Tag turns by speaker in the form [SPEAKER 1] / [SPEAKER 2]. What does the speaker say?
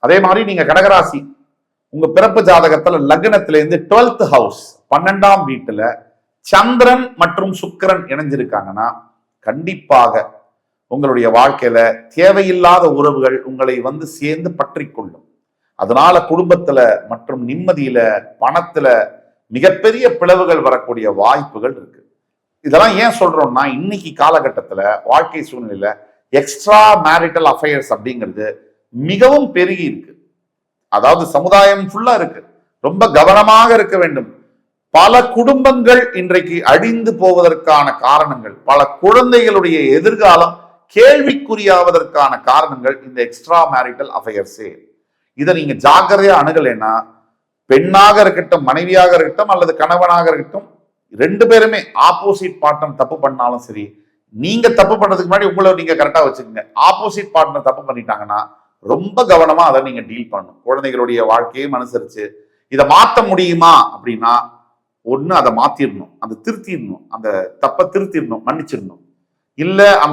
[SPEAKER 1] அதே மாதிரி நீங்க கடகராசி, உங்க பிறப்பு ஜாதகத்துல லக்னத்துல இருந்து 12th ஹவுஸ் 12ஆம் வீட்டுல சந்திரன் மற்றும் சுக்கிரன் இணைஞ்சிருக்காங்கன்னா கண்டிப்பாக உங்களுடைய வாழ்க்கையில தேவையில்லாத உறவுகள் உங்களை வந்து சேர்ந்து பற்றி கொள்ளும். அதனால குடும்பத்துல மற்றும் நிம்மதியில பணத்துல மிகப்பெரிய பிளவுகள் வரக்கூடிய வாய்ப்புகள் இருக்கு. இதெல்லாம் ஏன் சொல்றோம்னா, இன்னைக்கு காலகட்டத்துல வாழ்க்கை சூழ்நிலையில எக்ஸ்ட்ரா மேரிட்டல் அஃபேர்ஸ் அப்படிங்கிறது மிகவும் பெருகி இருக்கு. அதாவது சமுதாயம் ஃபுல்லா இருக்கு. ரொம்ப கவனமாக இருக்க வேண்டும். பல குடும்பங்கள் இன்றைக்கு அழிந்து போவதற்கான காரணங்கள், பல குழந்தைகளுடைய எதிர்காலம் கேள்விக்குறியாவதற்கான காரணங்கள் இந்த எக்ஸ்ட்ரா மேரிட்டல் அஃபேர்ஸே. இதை நீங்க ஜாக்கிரதையா அணுகலைன்னா, பெண்ணாக இருக்கட்டும், மனைவியாக இருக்கட்டும், அல்லது கணவனாக இருக்கட்டும், 2 பேருமே ஆப்போசிட் பார்ட்னர் தப்பு பண்ணாலும் சரி, நீங்க தப்பு பண்றதுக்கு முன்னாடி உங்களை நீங்க கரெக்டா வச்சுக்கோங்க. ஆப்போசிட் பார்ட்னர் தப்பு பண்ணிட்டாங்கன்னா ரொம்ப கவனமா அதை நீங்க டீல் பண்ணணும். குழந்தைகளுடைய வாழ்க்கையும் அனுசரிச்சு இதை மாற்ற முடியுமா அப்படின்னா, ஒண்ணு அதை மாத்திரணும், அதை திருத்திடணும், அந்த தப்பை திருத்திடணும், மன்னிச்சிடணும். இல்ல அந்த